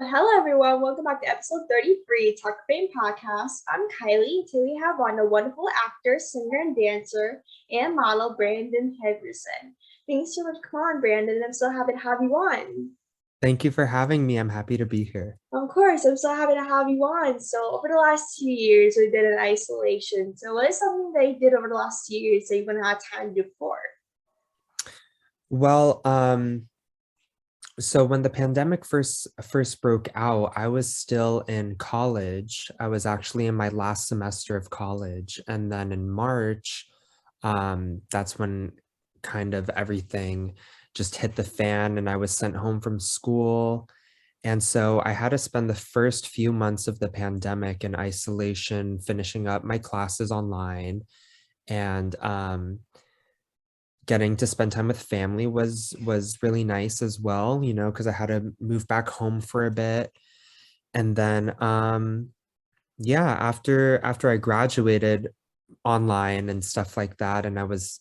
Hello, everyone. Welcome back to episode 33, Talkoffamepod podcast. I'm Kylie. Today we have on a wonderful actor, singer, and dancer, and model, Brandon Halvorsen. Thanks so much. Come on, Brandon. I'm so happy to have you on. Thank you for having me. I'm happy to be here. Of course, I'm so happy to have you on. So, over the last 2 years, we did an isolation. So, what is something that you did over the last 2 years that you wouldn't have time to do before? Well, so when the pandemic first broke out, I was still in college. I was actually in my last semester of college, and then in March, that's when kind of everything just hit the fan, and I was sent home from school. And so I had to spend the first few months of the pandemic in isolation, finishing up my classes online, and getting to spend time with family was really nice as well, because I had to move back home for a bit. And then yeah, after I graduated online and stuff like that, and I was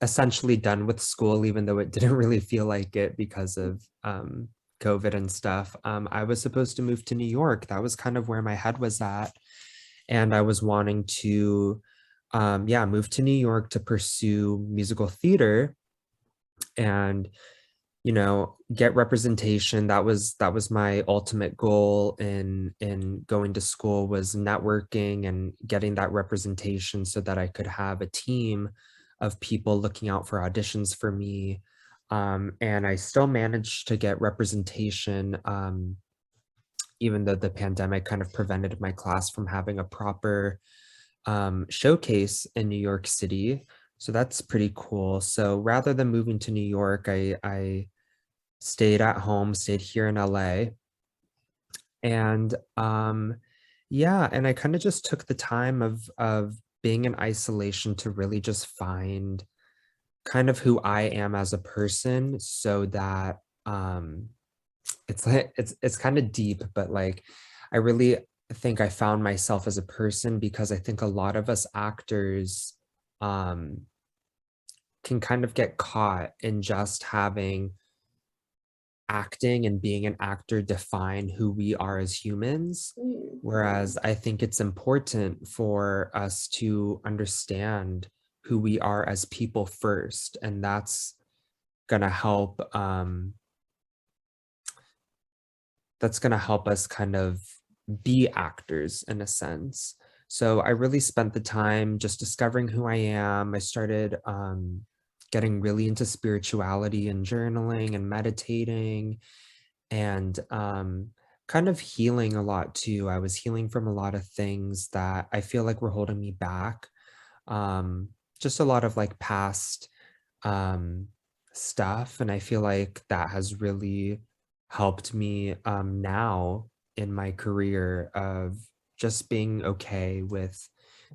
essentially done with school, even though it didn't really feel like it because of COVID and stuff. I was supposed to move to New York. That was kind of where my head was at. And I was wanting to yeah, move to New York to pursue musical theater and get representation. That was my ultimate goal in going to school, was networking and getting that representation so that I could have a team of people looking out for auditions for me. And I still managed to get representation, even though the pandemic kind of prevented my class from having a proper showcase in New York City. So that's pretty cool. So rather than moving to New York, I stayed at home, stayed here in LA. And yeah, and I kind of just took the time of being in isolation to really just find kind of who I am as a person, so that it's kind of deep, but like I really think I found myself as a person, because I think a lot of us actors um can kind of get caught in just having acting and being an actor define who we are as humans. Mm. Whereas I think it's important for us to understand who we are as people first, and that's gonna help us kind of be actors in a sense. So I really spent the time just discovering who I am. I started getting really into spirituality and journaling and meditating, and kind of healing a lot too. I was healing from a lot of things that I feel like were holding me back. Um, just a lot of like past um, stuff. And I feel like that has really helped me now in my career of just being okay with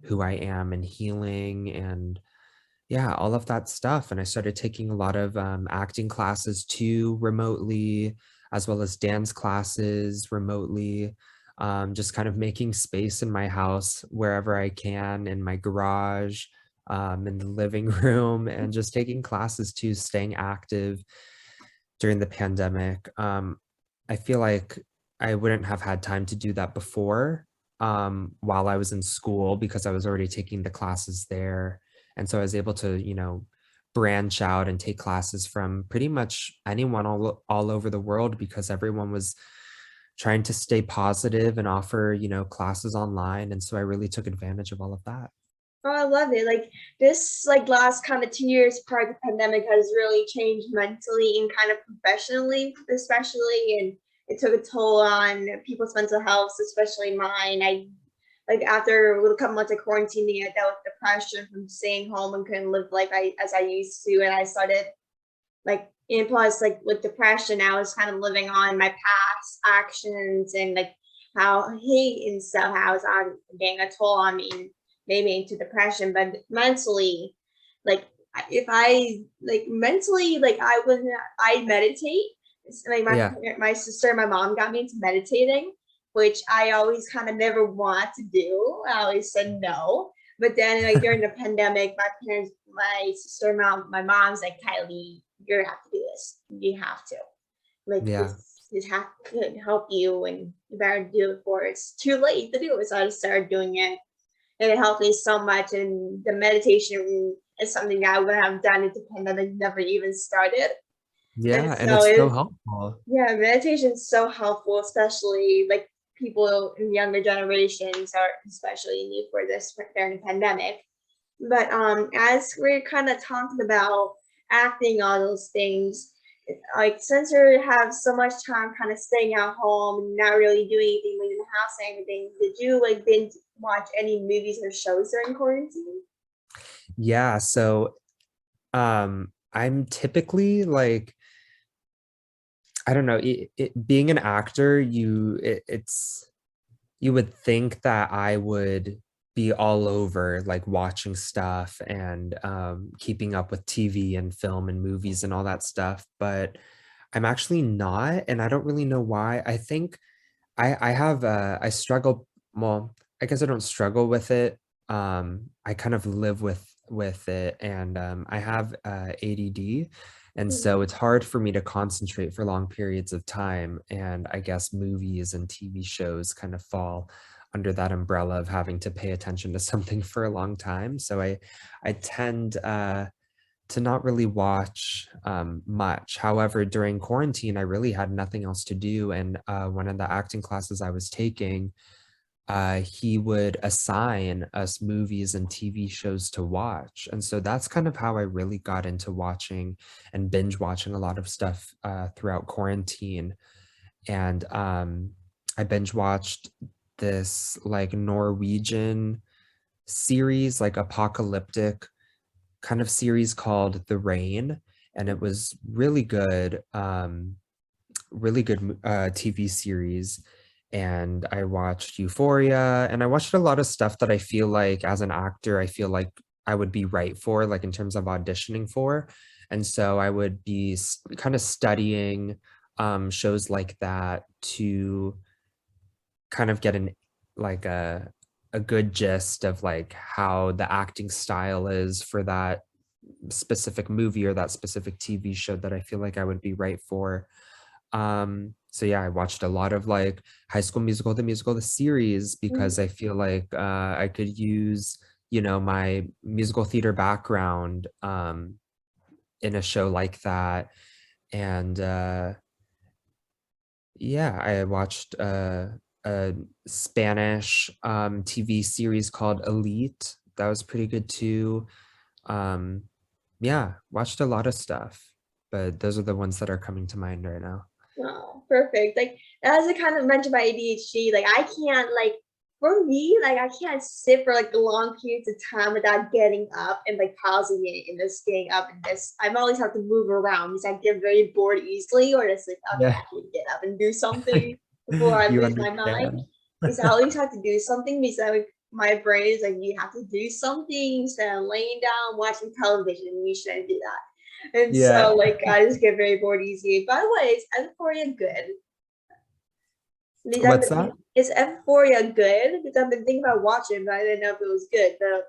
who I am and healing and yeah, all of that stuff. And I started taking a lot of acting classes too remotely, as well as dance classes remotely. Just kind of making space in my house wherever I can, in my garage, in the living room, and just taking classes too, staying active during the pandemic. I feel like I wouldn't have had time to do that before, while I was in school, because I was already taking the classes there. And so I was able to, branch out and take classes from pretty much anyone all over the world, because everyone was trying to stay positive and offer, classes online. And so I really took advantage of all of that. Oh, I love it. Like this, like last kind of 2 years prior to the pandemic has really changed mentally and kind of professionally, especially, and it took a toll on people's mental health, especially mine. I like after a couple months of quarantining, I dealt with depression from staying home and couldn't live life as I used to, and I started like and plus like with depression, I was kind of living on my past actions and like how hate and stuff, how it's on getting a toll on me and made me into depression. But mentally, like if I like mentally, like I meditate. Like Yeah. my sister and my mom got me into meditating, which I always kind of never want to do. I always said no. But then like during the pandemic, my parents, my sister, mom, my mom's like, Kylie, you have to do this. You have to. Like Yeah. just have to help you, and you better do it before it's too late to do it. So I just started doing it, and it helped me so much. And the meditation is something I would have done if the pandemic never even started. And Yeah, and so it's so it, helpful. yeah, meditation is so helpful, especially like people in younger generations are especially need for this during the pandemic. But as we're kind of talking about acting, all those things, like since you have so much time kind of staying at home, not really doing anything in the house and everything, did you like binge watch any movies or shows during quarantine? Yeah, so I'm typically like, I don't know, being an actor, it's you would think that I would be all over like watching stuff and keeping up with TV and film and movies and all that stuff, but I'm actually not, and I don't really know why. I think I have I struggle, well, I guess I don't struggle with it. I kind of live with it, and I have ADD, and so Mhm. it's hard for me to concentrate for long periods of time, and I guess movies and TV shows kind of fall under that umbrella of having to pay attention to something for a long time. So I tend to not really watch much. However, during quarantine, I really had nothing else to do. And one of the acting classes I was taking, he would assign us movies and TV shows to watch. And so that's kind of how I really got into watching and binge watching a lot of stuff throughout quarantine. And I binge watched this like Norwegian series, like apocalyptic kind of series called The Rain, and it was really good, really good TV series. And I watched Euphoria, and I watched a lot of stuff that I feel like as an actor, I feel like I would be right for, like in terms of auditioning for. And so I would be kind of studying shows like that to kind of get an like a good gist of like how the acting style is for that specific movie or that specific TV show that I feel like I would be right for. So yeah, I watched a lot of like High School Musical, the musical, the series, because Mhm. I feel like I could use, you know, my musical theater background in a show like that. And yeah, I watched a Spanish TV series called Elite. That was pretty good too. Um, yeah, watched a lot of stuff, but those are the ones that are coming to mind right now. Oh, perfect. Like as I kind of mentioned by ADHD, like I can't like for me, like I can't sit for like long periods of time without getting up and like pausing it and just getting up and just I'm always have to move around because I get very bored easily or just like okay, Yeah. I need to get up and do something before I You lose my mind. understand. Because I always have to do something because like my brain is like you have to do something instead of laying down watching television. You shouldn't do that. And Yeah. so, like, I just get very bored easy. By the way, is Euphoria good? Because What's that? is Euphoria good? Because I've been thinking about watching, but I didn't know if it was good. The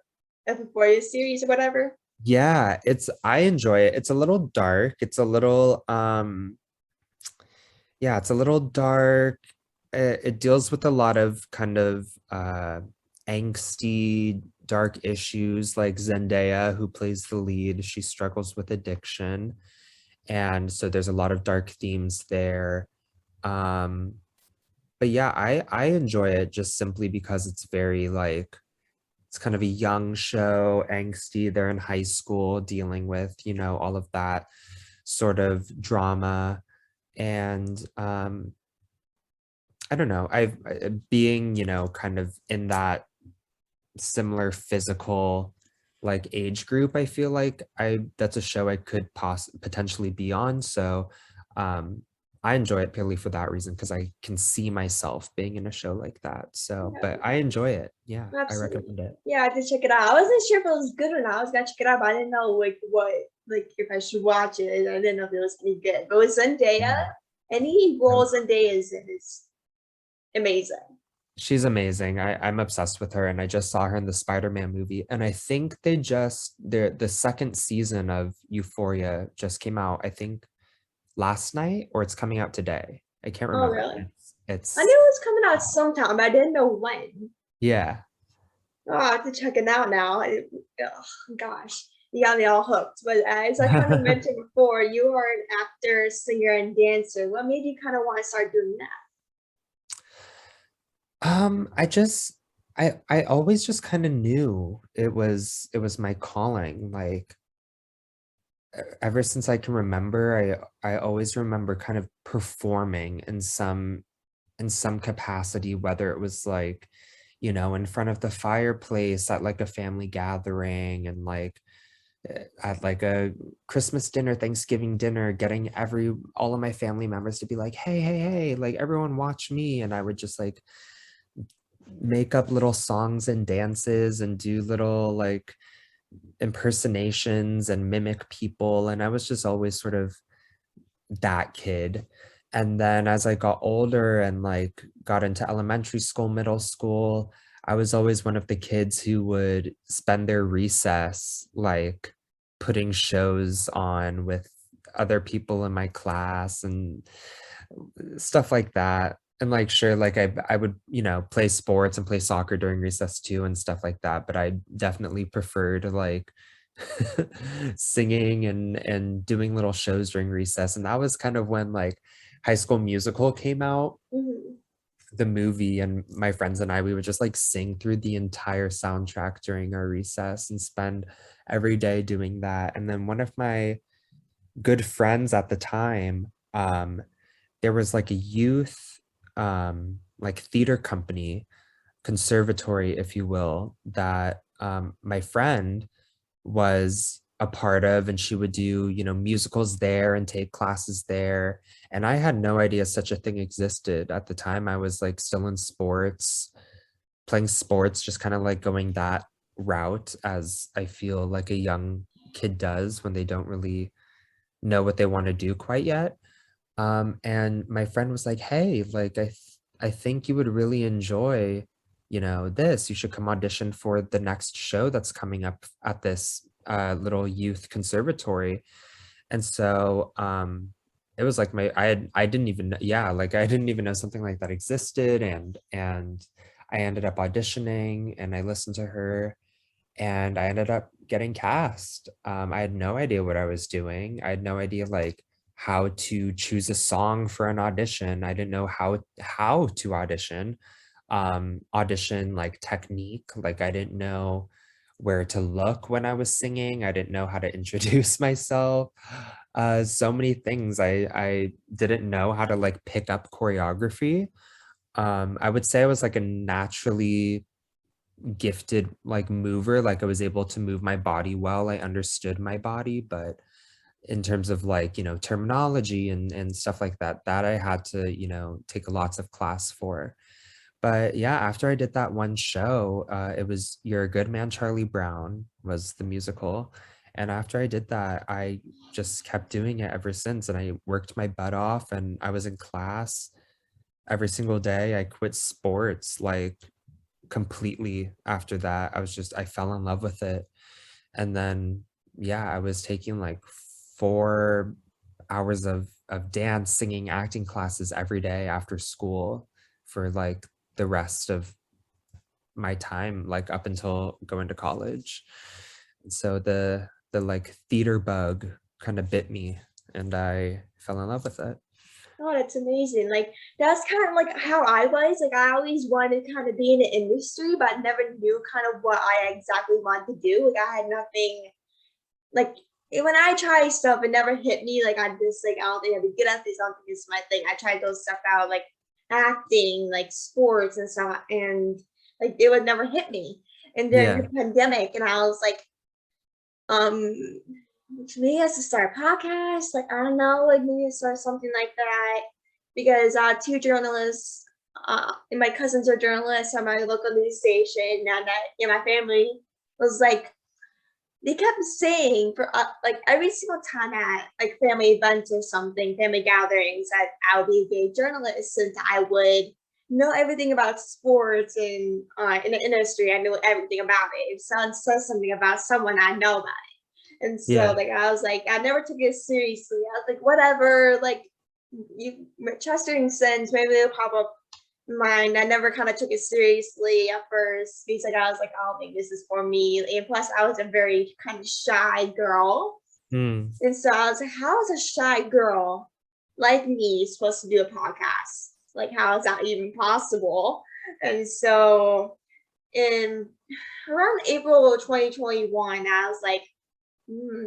Euphoria series or whatever. Yeah, I enjoy it. It's a little dark. It's a little yeah, it's a little dark. It deals with a lot of kind of angsty, dark issues like Zendaya, who plays the lead. She struggles with addiction. And so there's a lot of dark themes there. Um, but yeah, I enjoy it just simply because it's very like it's kind of a young show, angsty. They're in high school dealing with, you know, all of that sort of drama. And I don't know, being, you know, kind of in that similar physical like age group, I feel like I that's a show I could potentially be on. So um I enjoy it purely for that reason because I can see myself being in a show like that. So, but Yeah, I enjoy it. Yeah, I absolutely. recommend it. Yeah, I did check it out. I wasn't sure if it was good or not. I was gonna check it out, but I didn't know like what like if I should watch it. I didn't know if it was any good. But with Zendaya, Yeah. any I- role Zendaya is in is amazing. She's amazing. I'm obsessed with her, and I just saw her in the Spider-Man movie. And I think the second season of Euphoria just came out, I think last night, or it's coming out today. I can't Oh, remember. really? I knew It's it was coming out sometime, but I didn't know when. yeah. Oh, I have to check it out now. Oh, gosh, you got me all hooked. But as I kind of mentioned before, you are an actor, singer, and dancer. What made you kind of want to start doing that? I just I always just kind of knew it was my calling. Like ever since I can remember, I always remember kind of performing in some capacity, whether it was like, in front of the fireplace at like a family gathering and like at like a Christmas dinner, Thanksgiving dinner, getting all of my family members to be like, hey, hey, hey, like everyone watch me. And I would just like make up little songs and dances and do little like impersonations and mimic people. And I was just always sort of that kid. And then as I got older and like got into elementary school, middle school, I was always one of the kids who would spend their recess like putting shows on with other people in my class and stuff like that. And like sure, like I would, play sports and play soccer during recess too and stuff like that, but I definitely preferred like singing and doing little shows during recess. And that was kind of when like High School Musical came out, Mhm. the movie, and my friends and I, we would just like sing through the entire soundtrack during our recess and spend every day doing that. And then one of my good friends at the time, there was like a youth like theater company, conservatory, if you will, that my friend was a part of, and she would do, musicals there and take classes there. And I had no idea such a thing existed at the time. I was like still in sports, playing sports, just kind of like going that route as I feel like a young kid does when they don't really know what they want to do quite yet. And my friend was like, "Hey, like I think you would really enjoy, this. You should come audition for the next show that's coming up at this little youth conservatory." And so it was like I didn't even yeah, like I didn't even know something like that existed, and I ended up auditioning and I listened to her and I ended up getting cast. I had no idea what I was doing. I had no idea like how to choose a song for an audition. I didn't know how to audition. Audition like technique. Like I didn't know where to look when I was singing. I didn't know how to introduce myself. So many things. I didn't know how to like pick up choreography. I would say I was like a naturally gifted like mover, like I was able to move my body well. I understood my body, but in terms of like, terminology and stuff like that, that I had to, take lots of class for. But yeah, after I did that one show, it was You're a Good Man, Charlie Brown was the musical. And after I did that, I just kept doing it ever since. And I worked my butt off and I was in class every single day. I quit sports like completely after that. I fell in love with it. And then yeah, I was taking like 4 hours of dance, singing, acting classes every day after school for like the rest of my time, like up until going to college. And so the like theater bug kind of bit me and I fell in love with it. Oh, that's amazing. Like that's kind of like how I was. Like I always wanted to kind of be in the industry, but I never knew kind of what I exactly wanted to do. Like I had nothing like when I try stuff, it never hit me. Like I'm just like I don't think I'd be good at this. I don't think it's my thing. I tried those stuff out like acting, like sports and stuff, and like it would never hit me. And during Yeah. the pandemic, and I was like, um, maybe I have to start a podcast. Like I don't know, like maybe start something like that because two journalists. And my cousins are journalists at my local news station, and that my family was like they kept saying for like every single time at like family events or something, family gatherings, that I would be a gay journalist since I would know everything about sports and in the industry. I knew everything about it. If someone says something about someone, I know about it. And so Yeah. like I was like, I never took it seriously. I was like, whatever, like you Chester Sins, maybe it'll pop up in mind. I never kind of took it seriously at first because like I was like, I don't think this is for me. And plus I was a very kind of shy girl. Mm. And so I was like, how is a shy girl like me supposed to do a podcast? Like, how is that even possible? And so in around April 2021, I was like,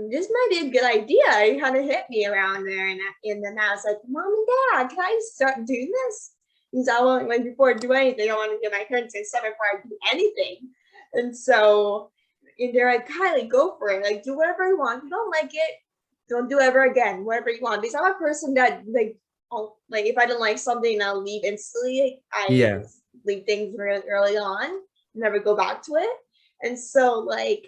this might be a good idea. It kind of hit me around there. And then I was like, Mom and Dad, can I start doing this? Because I want, like, before I do anything, I want to get my parents to accept before I do anything. And so, and they're like, Kylie, go for it. Like, do whatever you want. If you don't like it, don't do it ever again. Whatever you want. Because I'm a person that, like, if I don't like something, I'll leave instantly. I Yeah. leave things really early on, never go back to it. And so, like,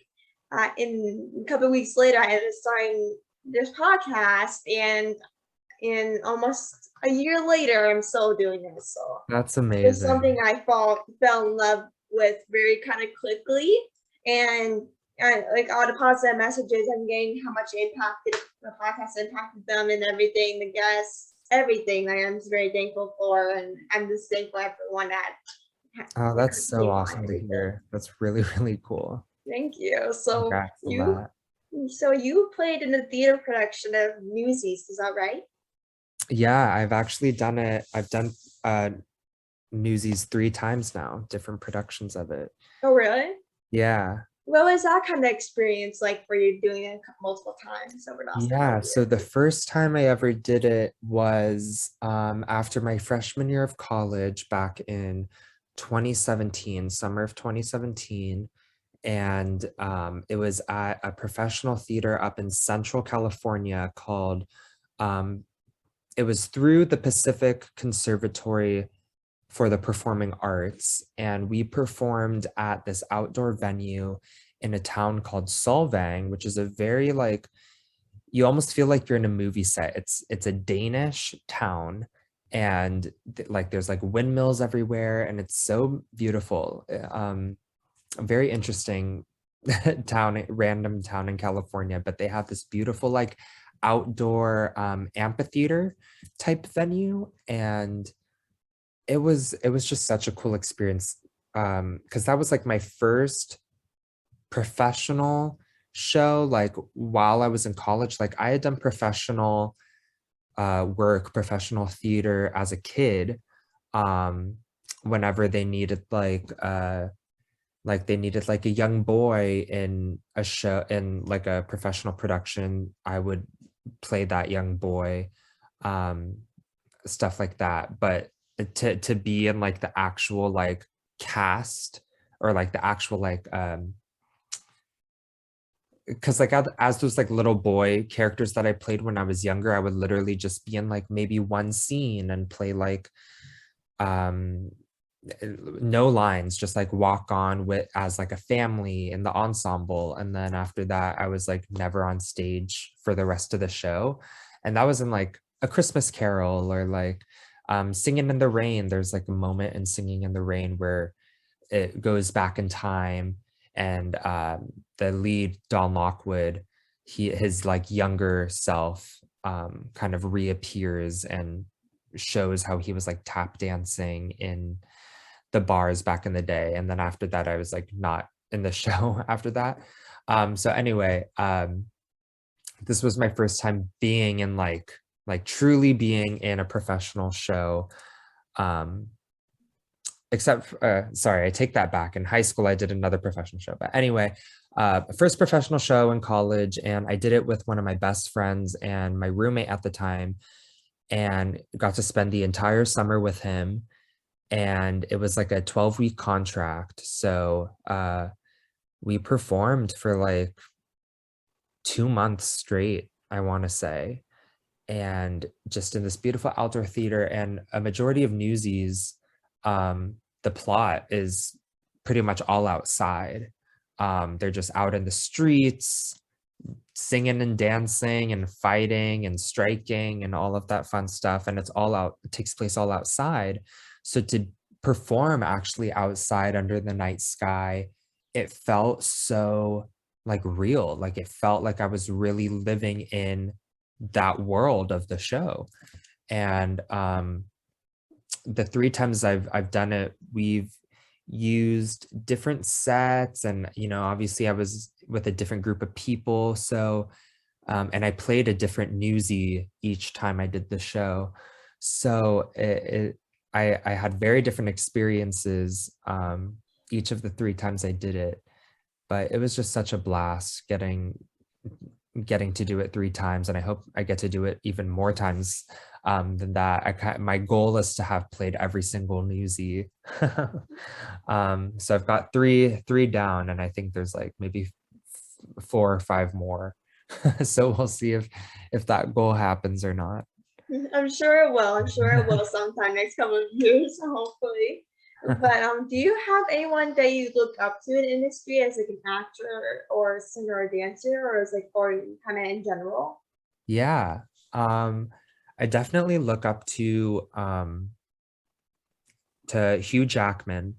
in a couple of weeks later, I ended up starting this podcast, and in almost a year later, I'm still doing this. So That's it's something amazing. I fell in love with very kind of quickly, and like all the positive messages I'm getting, how much impacted the podcast impacted them and everything, the guests, everything. I am just very thankful for, and I'm just thankful for everyone that Oh, like that's so came on awesome to everything. hear. That's really, really cool. Thank you. So Congrats on you that. played in a theater production of Newsies, is that right? Yeah, I've actually done it. I've done uh Newsies 3 times now, different productions of it. Oh, really? Yeah. What was that kind of experience like for you doing it multiple times over the last couple Yeah, of so the years? first time I ever did it was after my freshman year of college back in 2017, summer of 2017. And it was at a professional theater up in Central California called, um, it was through the Pacific Conservatory for the Performing Arts. And we performed at this outdoor venue in a town called Solvang, which is a very like, you almost feel like you're in a movie set. It's a Danish town, and like there's like windmills everywhere, and it's so beautiful. A very interesting town, random town in California, but they have this beautiful like outdoor amphitheater type venue, and it was just such a cool experience because that was like my first professional show, like while I was in college. Like I had done professional work, professional theater as a kid, um whenever they needed like they needed like a young boy in a show, in like a professional production, I would play that young boy, um stuff like that. But to be in like the actual like cast, or like the actual like because like as those like little boy characters that I played when I was younger, I would literally just be in like maybe one scene and play like um no lines, just like walk on with as like a family in the ensemble. And then after that, I was like never on stage for the rest of the show. And that was in like A Christmas Carol, or like Singing in the Rain. There's like a moment in Singing in the Rain where it goes back in time, and the lead Don Lockwood, his like younger self kind of reappears and shows how he was like tap dancing in the bars back in the day. And then after that, I was like not in the show after that. So anyway, this was my first time being in like truly being in a professional show. Um, except sorry, I take that back. In high school, I did another professional show. But anyway, first professional show in college, and I did it with one of my best friends and my roommate at the time, and got to spend the entire summer with him. And it was like a 12-week contract. So we performed for like 2 months straight, I want to say, and just in this beautiful outdoor theater. And a majority of Newsies, the plot is pretty much all outside. They're just out in the streets, singing and dancing and fighting and striking and all of that fun stuff. And it's all out, it takes place all outside. So to perform actually outside under the night sky, it felt so like real. Like it felt like I was really living in that world of the show. And the 3 times I've done it, we've used different sets, and obviously I was with a different group of people. So and I played a different newsie each time I did the show. So I had very different experiences each of the 3 times I did it, but it was just such a blast getting to do it 3 times, and I hope I get to do it even more times than that. My goal is to have played every single newsie. So I've got three down, and I think there's like maybe 4 or 5 more. So we'll see if that goal happens or not. I'm sure it will. I'm sure it will sometime next couple of years, hopefully. But do you have anyone that you look up to in the industry as like an actor or singer or dancer, or is like, or kind of in general? Yeah. I definitely look up to Hugh Jackman.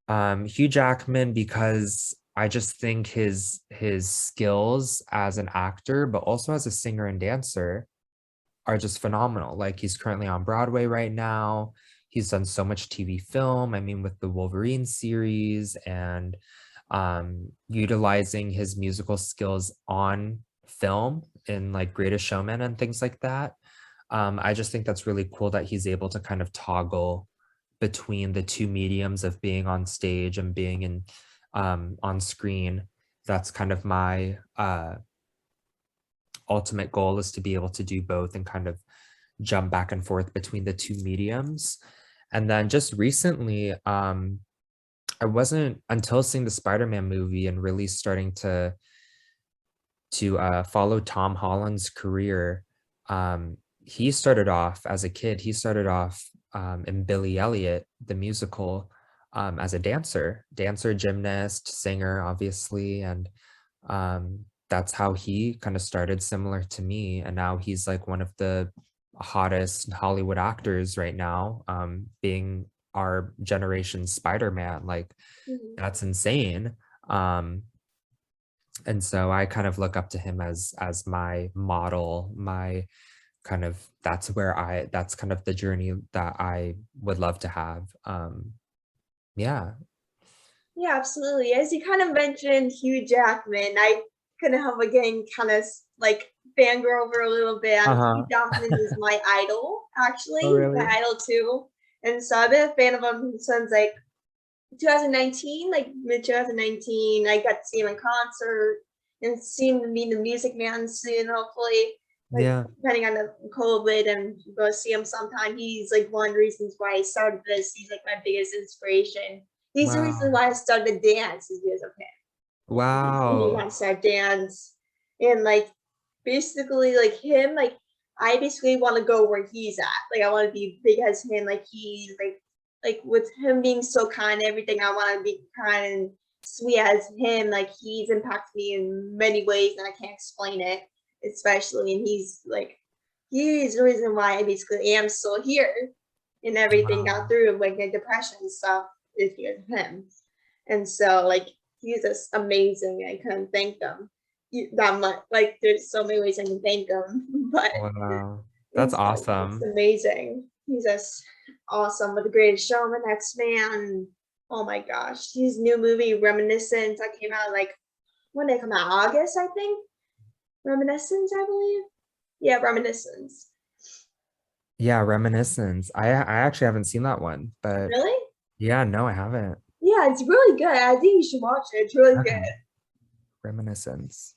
Hugh Jackman, because I just think his skills as an actor, but also as a singer and dancer, are just phenomenal. Like, he's currently on Broadway right now. He's done so much TV film. I mean, with the Wolverine series, and utilizing his musical skills on film in like Greatest Showman and things like that. I just think that's really cool that he's able to kind of toggle between the two mediums of being on stage and being in on screen. That's kind of my ultimate goal, is to be able to do both and kind of jump back and forth between the two mediums. And then just recently, I wasn't, until seeing the Spider-Man movie and really starting to follow Tom Holland's career. He started off as a kid. He started off in Billy Elliot, the musical, as a dancer, gymnast, singer, obviously, and that's how he kind of started, similar to me. And now he's like one of the hottest Hollywood actors right now, being our generation's Spider-Man. Like, Mhm. that's insane. Um, and so I kind of look up to him as my model, my kind of, that's kind of the journey that I would love to have. Yeah. Yeah, absolutely. As you kind of mentioned Hugh Jackman, I couldn't help but getting kind of like fangirl over a little bit. Hugh Uh-huh. Jackman is my idol, Oh, actually, my really? idol too. And so I've been a fan of him since like 2019, like mid 2019. I got to see him in concert and see him be the Music Man soon, hopefully. Like Yeah. depending on the COVID, and go see him sometime. He's like one of the reasons why I started this. He's like my biggest inspiration. He's the reason Wow. why I started to dance, is because of him. He Wow. wants to dance, and like basically like him, like I basically want to go where he's at. Like I want to be big as him. Like he's like with him being so kind and everything, I want to be kind and sweet as him. Like he's impacted me in many ways and I can't explain it, especially. And he's the reason why I basically am still here and everything got Wow. through, like the depression and stuff, is because of him. And so like he's just amazing. I couldn't thank them that much. Like there's so many ways I can thank him, but Wow. That's it's like it's awesome. amazing. He's just awesome with the Greatest Showman, X-Man. Oh my gosh, his new movie Reminiscence that came out like when did it come out? August, I think. Reminiscence, I believe. Yeah, Reminiscence. Yeah, Reminiscence. I actually haven't seen that one, but Really? yeah, no, I haven't. Yeah, it's really good. I think you should watch it. It's really good. Okay. Reminiscence.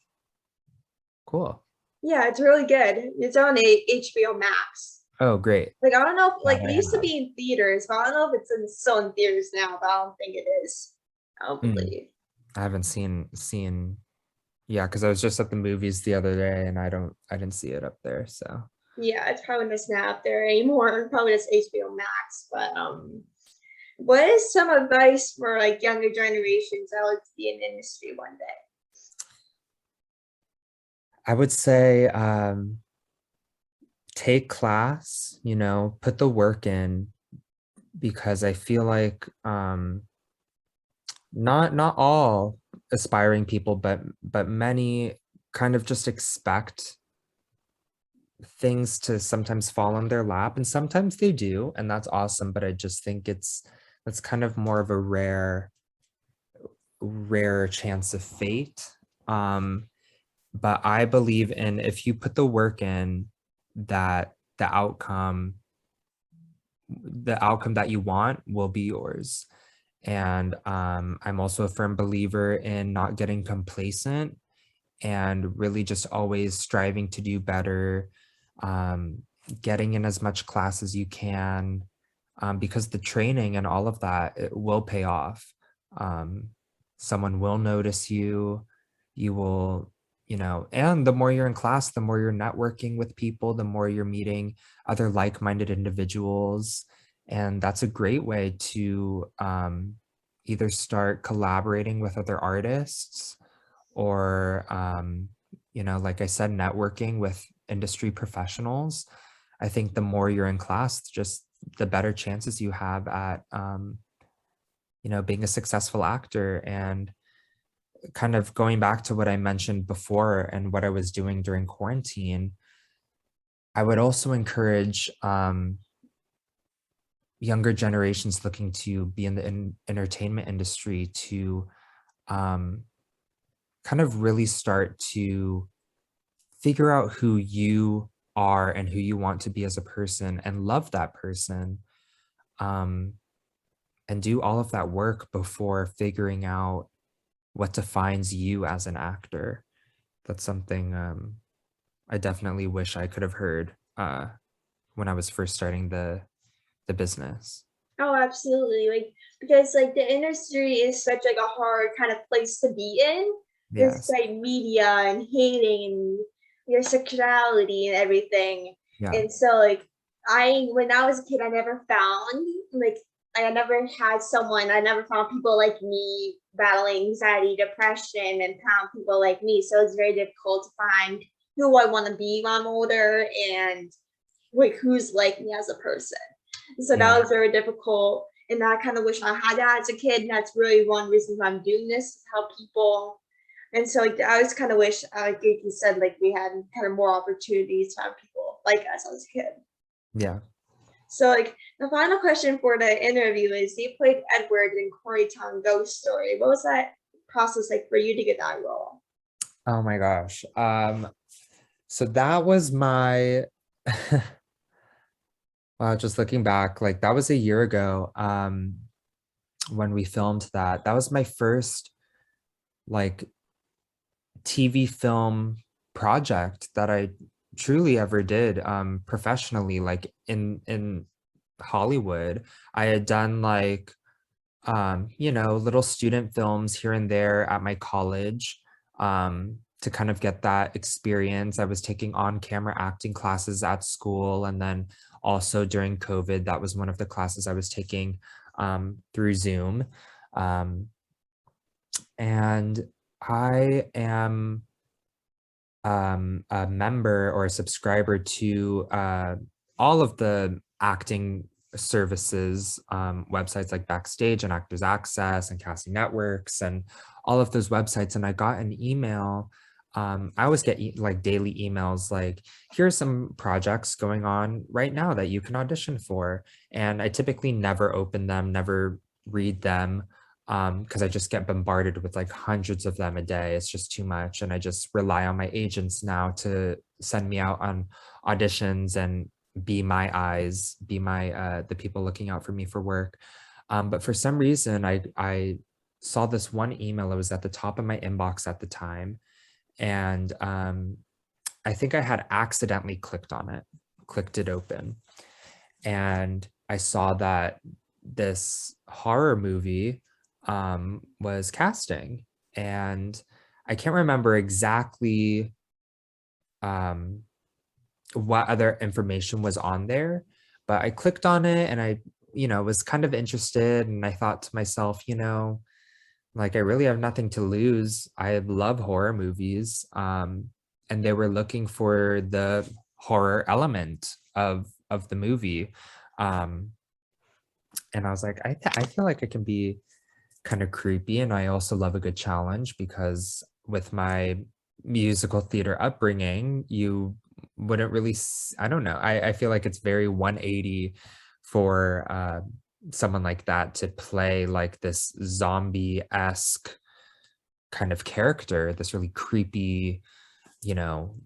Cool. Yeah, it's really good. It's on HBO Max. Oh, great. Like I don't know if like That it I used to have. be in theaters, but I don't know if it's still in theaters now. But I don't think it is. I don't Mm, believe. I haven't seen yeah, because I was just at the movies the other day and I didn't see it up there. So Yeah, it's probably just not out there anymore. Probably just HBO Max. But what is some advice for like younger generations that like to be in the industry one day? I would say take class, put the work in, because I feel like not all aspiring people, but many kind of just expect things to sometimes fall on their lap, and sometimes they do, and that's awesome. But I just think that's kind of more of a rare chance of fate. Um, but I believe in, if you put the work in, that the outcome that you want will be yours. And I'm also a firm believer in not getting complacent and really just always striving to do better, um, getting in as much class as you can, because the training and all of that, it will pay off. Um, Someone will notice you. You will, and the more you're in class, the more you're networking with people, the more you're meeting other like-minded individuals. And that's a great way to either start collaborating with other artists, or like I said, networking with industry professionals. I think the more you're in class, just the better chances you have at being a successful actor. And kind of going back to what I mentioned before and what I was doing during quarantine, I would also encourage younger generations looking to be in the entertainment industry to um, kind of really start to figure out who you are and who you want to be as a person, and love that person, um, and do all of that work before figuring out what defines you as an actor. That's something I definitely wish I could have heard when I was first starting the business. Oh, absolutely. Like, because like the industry is such like a hard kind of place to be in. There's Yes. like media and hating and your sexuality and everything. Yeah. And so like when I was a kid, I never found like I never had someone, I never found people like me battling anxiety, depression, and found people like me. So it's very difficult to find who I want to be when I'm older and like who's like me as a person. So that Yeah. was very difficult. And I kind of wish I had that as a kid. And that's really one reason why I'm doing this, to help people. And so like, I always kind of wish, like you said, like we had kind of more opportunities to have people like us as a kid. Yeah. So like the final question for the interview is, you played Edward in Town Ghost Story. What was that process like for you to get that role? Oh my gosh. So that was my wow, just looking back, like that was a year ago, when we filmed that. That was my first like TV film project that I truly ever did professionally, like in Hollywood. I had done like little student films here and there at my college, to kind of get that experience. I was taking on-camera acting classes at school, and then also during COVID, that was one of the classes I was taking through Zoom. Um, and I am a member or a subscriber to all of the acting services, websites like Backstage and Actors Access and Casting Networks and all of those websites. And I got an email. I always get like daily emails like, here's some projects going on right now that you can audition for. And I typically never open them, never read them, because I just get bombarded with like hundreds of them a day. It's just too much. And I just rely on my agents now to send me out on auditions and be my eyes, be my the people looking out for me for work. But for some reason, I saw this one email. It was at the top of my inbox at the time. And I think I had accidentally clicked it open. And I saw that this horror movie was casting. And I can't remember exactly um, what other information was on there, but I clicked on it and I, was kind of interested. And I thought to myself, like I really have nothing to lose. I love horror movies. And they were looking for the horror element of the movie. Um, and I was like, I feel like I can be kind of creepy, and I also love a good challenge because with my musical theater upbringing, you wouldn't really, I don't know. I feel like it's very 180 for someone like that to play like this zombie-esque kind of character, this really creepy,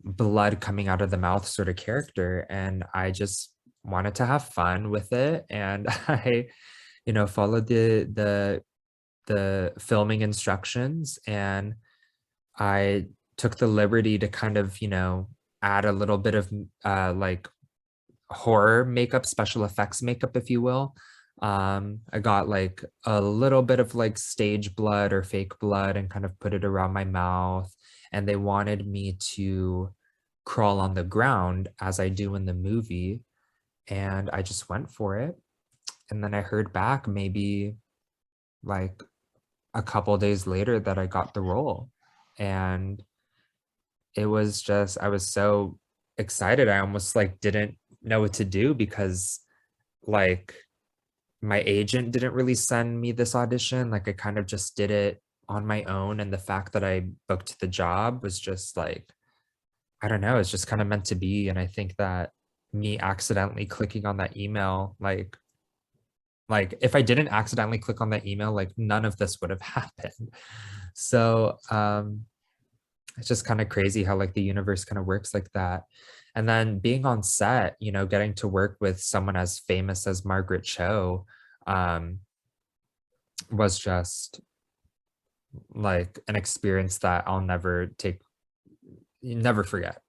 blood coming out of the mouth sort of character. And I just wanted to have fun with it. And I, followed the filming instructions, and I took the liberty to kind of, add a little bit of like horror makeup, special effects makeup, if you will. I got like a little bit of like stage blood or fake blood and kind of put it around my mouth. And they wanted me to crawl on the ground as I do in the movie. And I just went for it. And then I heard back maybe like a couple days later that I got the role. And it was just, I was so excited. I almost like didn't know what to do, because like my agent didn't really send me this audition. Like I kind of just did it on my own. And the fact that I booked the job was just like, I don't know, it's just kind of meant to be. And I think that me accidentally clicking on that email, like if I didn't accidentally click on that email, like none of this would have happened. So it's just kind of crazy how like the universe kind of works like that. And then being on set, getting to work with someone as famous as Margaret Cho was just like an experience that I'll never forget.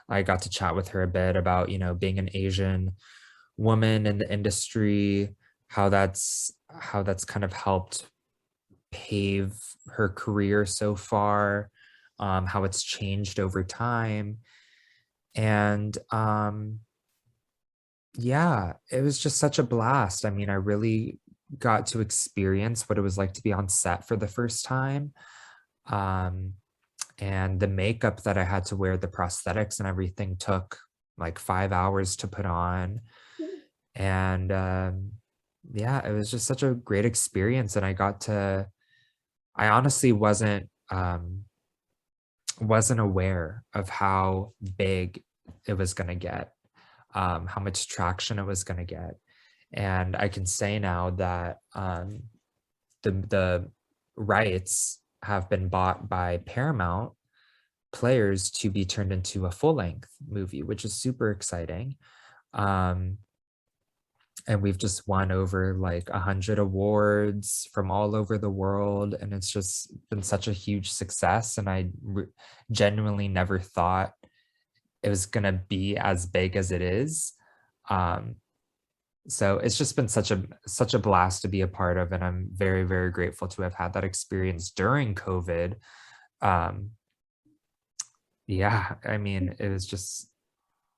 I got to chat with her a bit about, being an Asian woman in the industry, how that's kind of helped pave her career so far, how it's changed over time. And yeah, it was just such a blast. I mean, I really got to experience what it was like to be on set for the first time. Um, and the makeup that I had to wear, the prosthetics and everything took like 5 hours to put on. And yeah, it was just such a great experience. And I honestly wasn't aware of how big it was going to get, how much traction it was going to get. And I can say now that the rights have been bought by Paramount Players to be turned into a full-length movie, which is super exciting. And we've just won over like 100 awards from all over the world, and it's just been such a huge success. And I genuinely never thought it was gonna be as big as it is. So it's just been such a blast to be a part of, and I'm very, very grateful to have had that experience during COVID. Yeah, I mean, it was just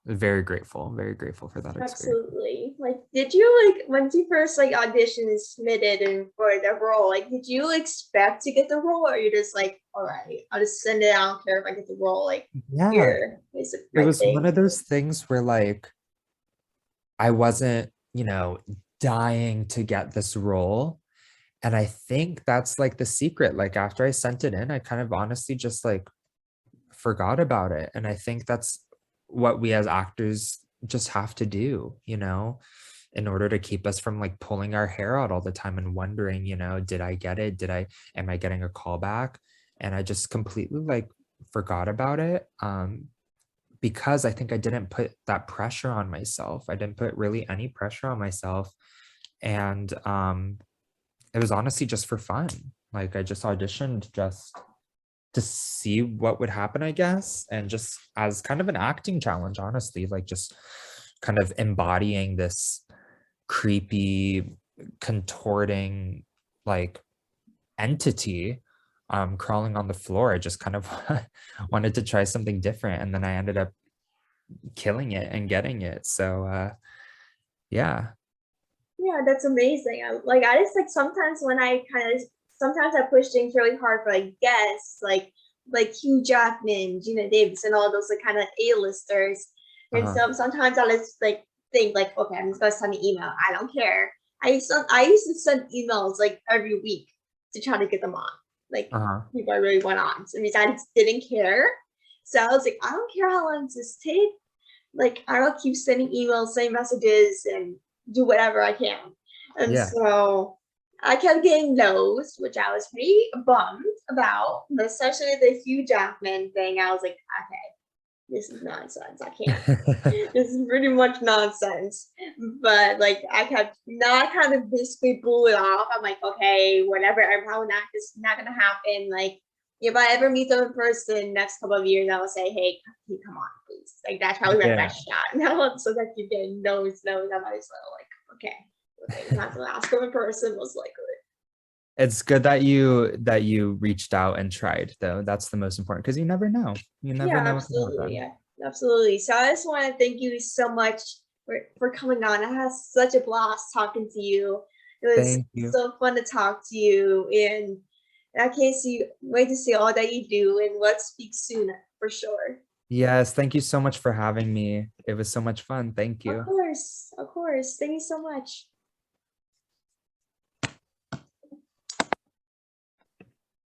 very grateful for that experience. Absolutely. Like, did you like once you first like auditioned and submitted and for the role, like did you expect to get the role, or you're just like, all right, I'll just send it, I don't care if I get the role, like Yeah, here is it it my was one thing. of those things where like I wasn't, dying to get this role. And I think that's like the secret. Like after I sent it in, I kind of honestly just like forgot about it. And I think that's what we as actors just have to do, in order to keep us from like pulling our hair out all the time and wondering, did I get it? Am I getting a call back? And I just completely like forgot about it. Because I think I didn't put that pressure on myself. I didn't put really any pressure on myself. And it was honestly just for fun. Like I just auditioned just to see what would happen, I guess, and just as kind of an acting challenge, honestly, like just kind of embodying this creepy, contorting, like entity crawling on the floor. I just kind of wanted to try something different, and then I ended up killing it and getting it. So yeah. Yeah, that's amazing. I just like sometimes when I kind of sometimes I push things really hard for like guests, like Hugh Jackman, Gina Davis, and all those like kind of A-listers. And Uh-huh. so sometimes I just like think like, okay, I'm just gonna send an email. I don't care. I used to send emails like every week to try to get them on. Like Uh-huh. people I really went on. So I just didn't care. So I was like, I don't care how long this takes. like I'll keep sending emails, sending messages, and do whatever I can. And Yeah. so I kept getting those, which I was pretty bummed about, but especially the Hugh Jackman thing. I was like, okay, this is nonsense. I can't. This is pretty much nonsense. But like I kept not kind of basically blew it off. I'm like, okay, whatever. I'm probably not this not gonna happen. Like if I ever meet them in person next couple of years, I will say, hey, come on, please. Like that's probably my Yeah. best shot. Now so that you get no, I might as well like, okay, not to ask them in person, most likely. It's good that you reached out and tried, though. That's the most important because you never know. You never Yeah, know what can absolutely. happen. Yeah, absolutely. So I just want to thank you so much for coming on. I had such a blast talking to you. It was Thank you. so fun to talk to you, and I can't wait to see all that you do. And let's speak soon for sure. Yes, thank you so much for having me. It was so much fun. Thank Of you. course, of course. Thank you so much.